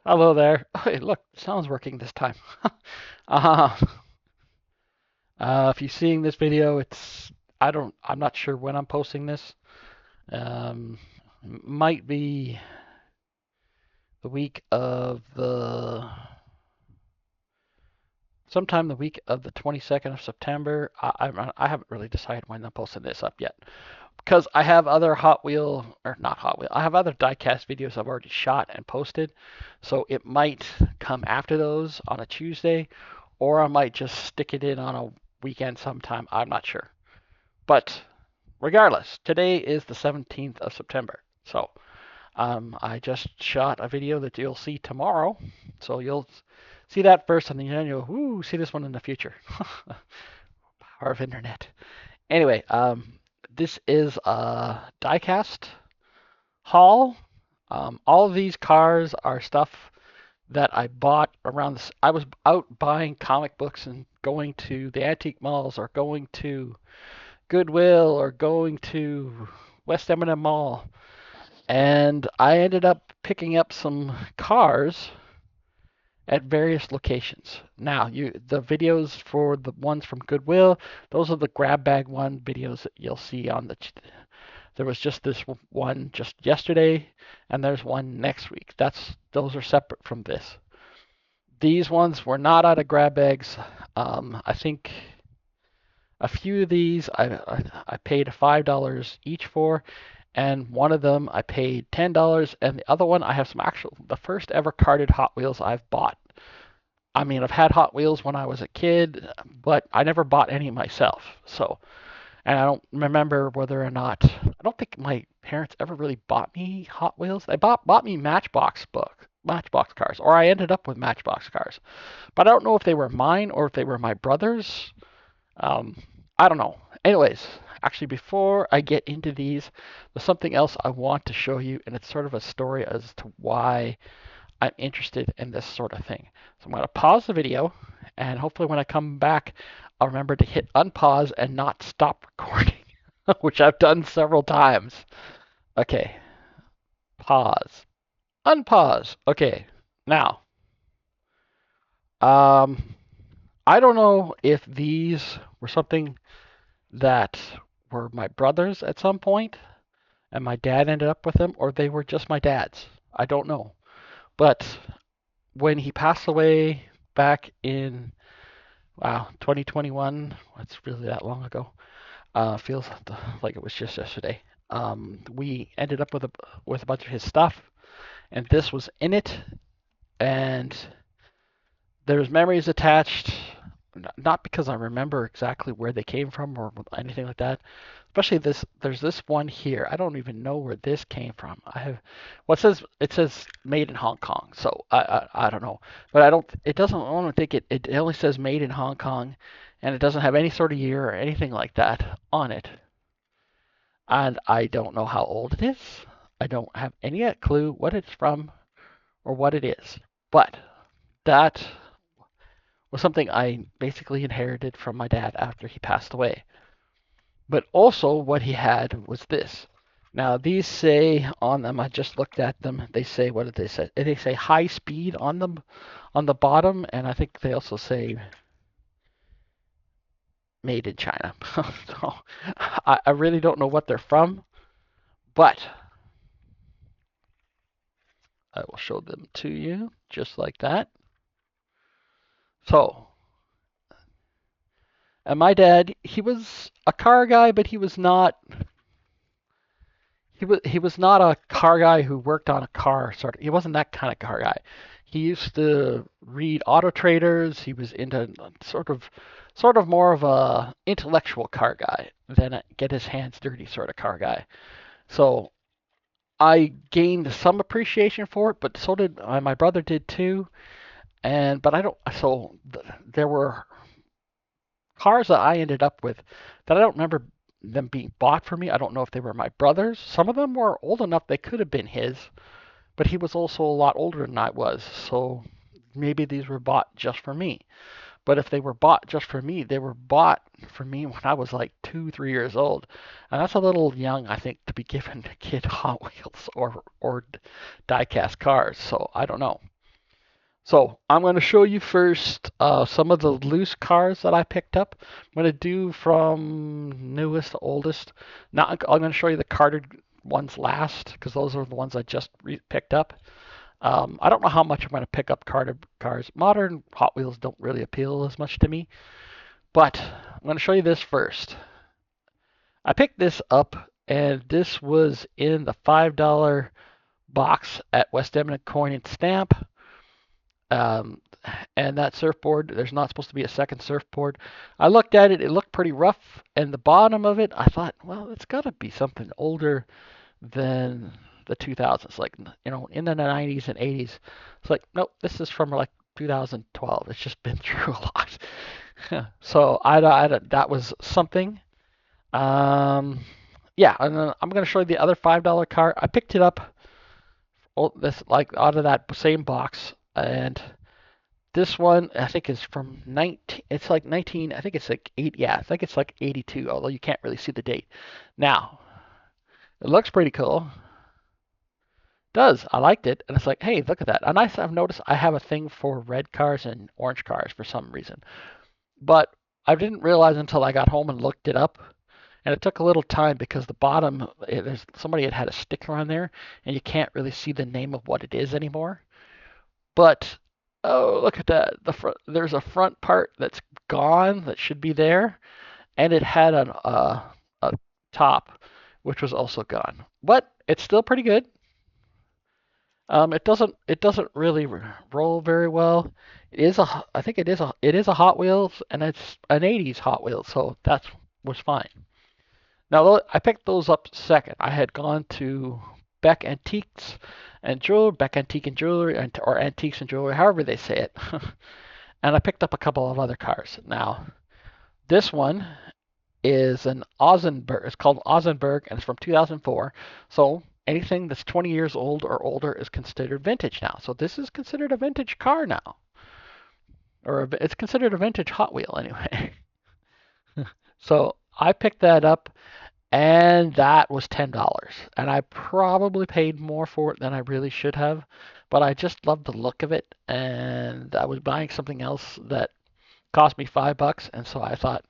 Hello there. Hey, look, sound's working this time. uh, if you're seeing this video, I'm not sure when I'm posting this. Um, might be the week of sometime the week of the 22nd of September. I haven't really decided when I'm posting this up yet because I have other Hot Wheel, or not Hot Wheel, I have other diecast videos I've already shot and posted. So it might come after those on a Tuesday, or I might just stick it in on a weekend sometime. I'm not sure. But regardless, today is the 17th of September. So I just shot a video that you'll see tomorrow. So you'll see that first, and then you'll see this one in the future. Power of internet. Anyway, this is a diecast haul. All of these cars are stuff that I bought around this. I was out buying comic books and going to the antique malls or going to Goodwill or going to West Eminem Mall, and I ended up picking up some cars at various locations. Now, the videos for the ones from Goodwill, those are the grab bag one videos that you'll see on the. There was just this one just yesterday, and there's one next week. Those are separate from this. These ones were not out of grab bags. I think a few of these I paid $5 each for, and one of them I paid $10, and the other one I have the first ever carded Hot Wheels I've bought. I mean, I've had Hot Wheels when I was a kid, but I never bought any myself. So, and I don't remember whether or not, I don't think my parents ever really bought me Hot Wheels. They bought me Matchbox cars, or I ended up with Matchbox cars. But I don't know if they were mine or if they were my brother's. Um, I don't know. Anyways, actually, before I get into these, there's something else I want to show you, and it's sort of a story as to why I'm interested in this sort of thing. So I'm going to pause the video, and hopefully when I come back, I'll remember to hit unpause and not stop recording, which I've done several times. Okay, pause, unpause. Okay, now, um, I don't know if these were something that were my brothers at some point, and my dad ended up with them, or they were just my dad's. I don't know. But when he passed away back in, wow, 2021, it's really that long ago. Feels like it was just yesterday. We ended up with a bunch of his stuff, and this was in it, and there's memories attached. Not because I remember exactly where they came from or anything like that. Especially this, there's this one here. I don't even know where this came from. I have, it says made in Hong Kong, so I don't know, but I don't. It doesn't. I don't think it only says made in Hong Kong, and it doesn't have any sort of year or anything like that on it. And I don't know how old it is. I don't have any clue what it's from or what it is. But that was something I basically inherited from my dad after he passed away. But also, what he had was this. Now, these say on them, I just looked at them, they say, what did they say? They say high speed on them, on the bottom, and I think they also say made in China. So I really don't know what they're from, but I will show them to you just like that. So, and my dad, he was a car guy, but he was not a car guy who worked on a car sort of. He wasn't that kind of car guy. He used to read Auto Traders. He was into sort of more of a intellectual car guy than a get his hands dirty sort of car guy. So I gained some appreciation for it, but so did my brother did too. And but I don't. So there were cars that I ended up with that I don't remember them being bought for me. I don't know if they were my brother's. Some of them were old enough they could have been his, but he was also a lot older than I was. So maybe these were bought just for me. But if they were bought just for me, they were bought for me when I was like 2, 3 years old. And that's a little young, I think, to be given a kid Hot Wheels or diecast cars. So I don't know. So I'm going to show you first some of the loose cars that I picked up. I'm going to do from newest to oldest. Now I'm going to show you the carded ones last because those are the ones I just picked up. I don't know how much I'm going to pick up carded cars. Modern Hot Wheels don't really appeal as much to me, but I'm going to show you this first. I picked this up, and this was in the $5 box at West Eminent Coin and Stamp. Um, and that surfboard, there's not supposed to be a second surfboard. I looked at it, it looked pretty rough, and the bottom of it, I thought, well, it's got to be something older than the 2000s, like, in the 90s and 80s. It's like, nope, this is from like 2012. It's just been through a lot. So that was something. Um, yeah, and then I'm gonna show you the other $5 car. I picked it up, this like out of that same box, and this one I think is from 19. It's like 19. I think it's like 8. Yeah, I think it's like 82. Although you can't really see the date. Now it looks pretty cool. Does I liked it, and it's like, hey, look at that. And I've noticed I have a thing for red cars and orange cars for some reason, but I didn't realize until I got home and looked it up. And it took a little time because the bottom, there's somebody had a sticker on there, and you can't really see the name of what it is anymore. But oh, look at that! There's a front part that's gone that should be there, and it had a top which was also gone. But it's still pretty good. It doesn't really roll very well. I think it is a Hot Wheels, and it's an 80s Hot Wheels, so that was fine. Now I picked those up second. I had gone to Beck Antiques and Jewelry, Beck Antique and Jewelry, or Antiques and Jewelry, however they say it. And I picked up a couple of other cars. Now this one is an Ozenberg. It's called Ozenberg, and it's from 2004. So anything that's 20 years old or older is considered vintage now. So this is considered a vintage car now, or it's considered a vintage Hot Wheel anyway. So I picked that up, and that was $10. And I probably paid more for it than I really should have, but I just loved the look of it, and I was buying something else that cost me $5, and so I thought,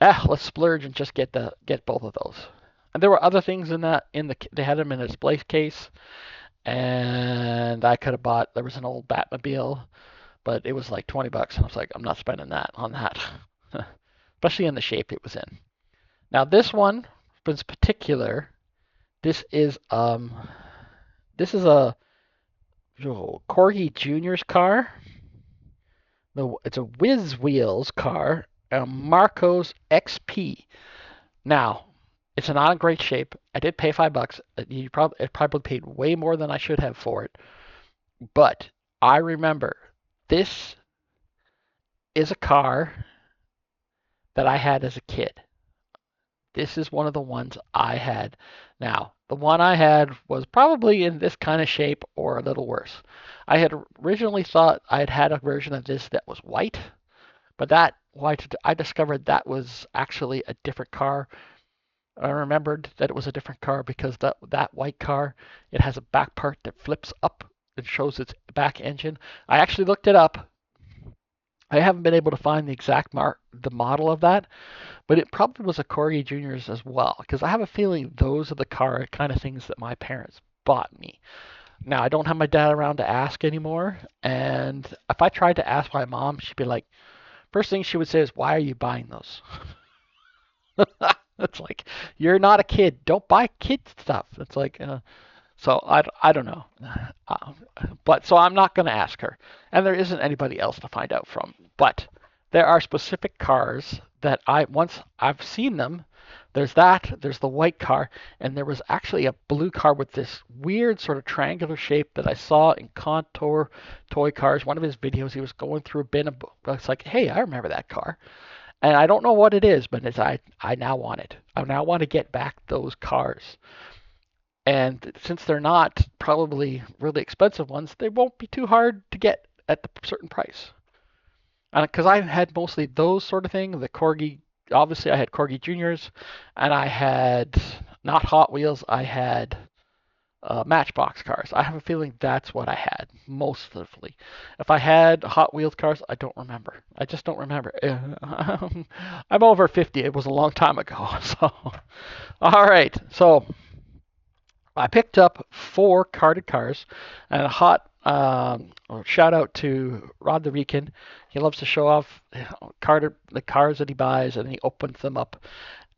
let's splurge and just get both of those. And there were other things they had them in a display case, and I could have bought. There was an old Batmobile, but it was like $20, and I was like, I'm not spending that on that, especially in the shape it was in. Now this one was particular. This is a Corgi Junior's car. It's a Whiz Wheels car, a Marcos XP. Now, it's not in great shape. I did pay $5. It probably paid way more than I should have for it. But I remember this is a car that I had as a kid. This is one of the ones I had. Now, the one I had was probably in this kind of shape or a little worse. I had originally thought I had had a version of this that was white, but I discovered that was actually a different car. I remembered that it was a different car because that white car, it has a back part that flips up and shows its back engine. I actually looked it up. I haven't been able to find the model of that, but it probably was a Corgi Junior's as well, because I have a feeling those are the kind of things that my parents bought me. Now, I don't have my dad around to ask anymore, and if I tried to ask my mom, she'd be like, first thing she would say is, why are you buying those? It's like, you're not a kid. Don't buy kid stuff. It's like, so I don't know. Uh, but so I'm not going to ask her. And there isn't anybody else to find out from. But there are specific cars that once I've seen them. There's the white car, and there was actually a blue car with this weird sort of triangular shape that I saw in Contour Toy Cars. One of his videos, he was going through a bin of, it's like, hey, I remember that car. And I don't know what it is, but I now want it. I now want to get back those cars. And since they're not probably really expensive ones, they won't be too hard to get at the certain price. Because I had mostly those sort of things. The Corgi, obviously, I had Corgi Juniors, and I had not Hot Wheels. I had Matchbox cars. I have a feeling that's what I had mostly. If I had Hot Wheels cars, I don't remember. I just don't remember. I'm over 50. It was a long time ago. So, all right. So I picked up 4 carded cars, and a hot shout out to Rod the Rican. He loves to show off the cars that he buys, and he opens them up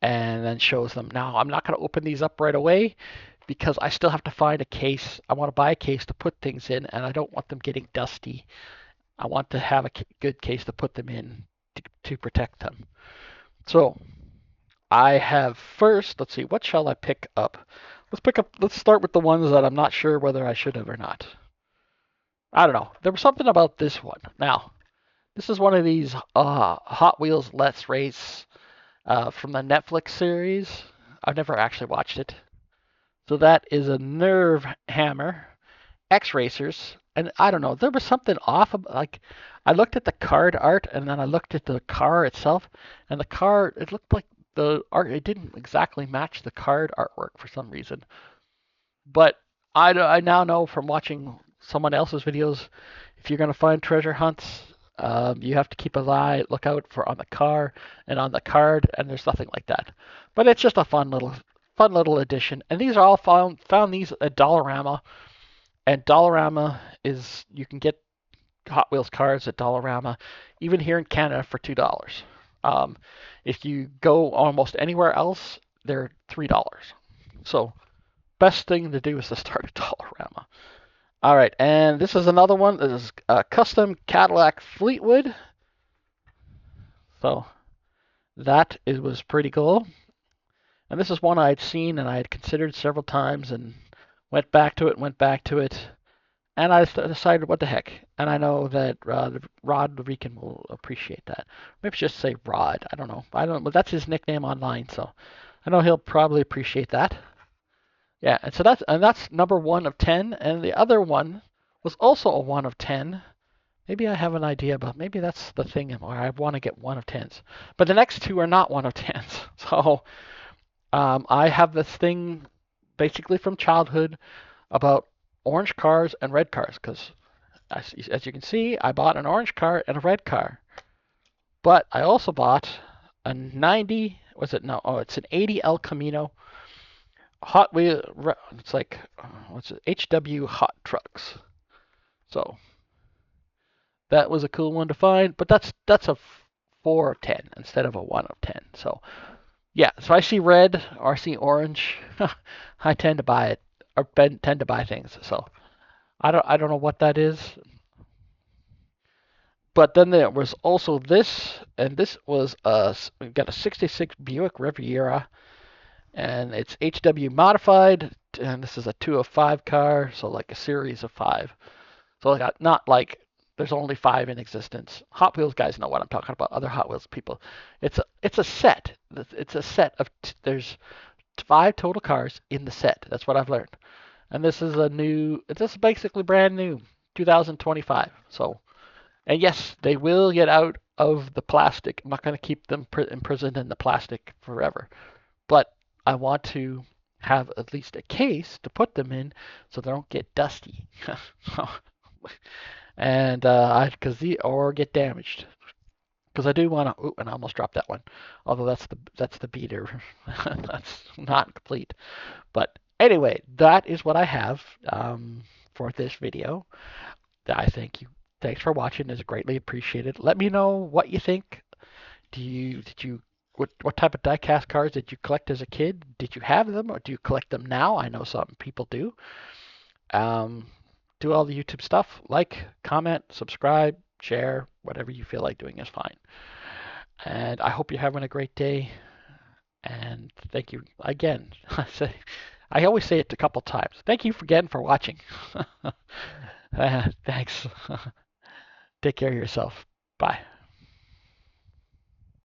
and then shows them. Now, I'm not going to open these up right away because I still have to find a case. I want to buy a case to put things in, and I don't want them getting dusty. I want to have a good case to put them in to protect them. So I have first, let's see, what shall I pick up? Let's start with the ones that I'm not sure whether I should have or not. I don't know. There was something about this one. Now, this is one of these Hot Wheels Let's Race from the Netflix series. I've never actually watched it. So that is a Nerve Hammer X Racers. And I don't know, there was something off of, like, I looked at the card art and then I looked at the car itself, and the car, it looked like the art, it didn't exactly match the card artwork for some reason. But I now know from watching someone else's videos, if you're going to find treasure hunts, you have to keep an look out for on the car and on the card, and there's nothing like that. But it's just a fun little addition. And these are all found these at Dollarama, and Dollarama is, you can get Hot Wheels cars at Dollarama, even here in Canada for $2. If you go almost anywhere else, they're $3. So best thing to do is to start at Dollarama. All right, and this is another one. This is a custom Cadillac Fleetwood. So that was pretty cool. And this is one I'd seen and I had considered several times and went back to it. And I decided, what the heck? And I know that Rod the Rican will appreciate that. Maybe just say Rod. I don't know. But that's his nickname online, so I know he'll probably appreciate that. Yeah, and so that's number 1 of 10, and the other one was also a 1 of 10. Maybe I have an idea, but maybe that's the thing where I want to get 1 of 10s. But the next 2 are not 1 of 10s. So I have this thing basically from childhood about orange cars and red cars, because as you can see, I bought an orange car and a red car. But I also bought a 90, it's an 80 El Camino Hot Wheel, it's like, what's it, HW Hot Trucks. So that was a cool one to find, but that's a 4 of 10 instead of a 1 of 10. So yeah, so I see red or I see orange, I tend to buy it, or tend to buy things. So I don't know what that is. But then there was also this, and this was we've got a 66 Buick Riviera, and it's HW modified, and this is a 2 of 5 car, so like a series of 5. So like not like there's only 5 in existence. Hot Wheels guys know what I'm talking about. Other Hot Wheels people, it's a set. It's a set of there's 5 total cars in the set. That's what I've learned. And this is basically brand new, 2025. So, and yes, they will get out of the plastic. I'm not going to keep them imprisoned in the plastic forever, but I want to have at least a case to put them in so they don't get dusty. And or get damaged. Because I do want to. And I almost dropped that one. Although that's the beater. That's not complete. But anyway, that is what I have for this video. I thank you. Thanks for watching. It's greatly appreciated. Let me know what you think. What type of diecast cards did you collect as a kid? Did you have them, or do you collect them now? I know some people do. Do all the YouTube stuff. Like, comment, subscribe, share, whatever you feel like doing is fine. And I hope you're having a great day. And thank you again. I always say it a couple times. Thank you again for watching. Thanks. Take care of yourself. Bye.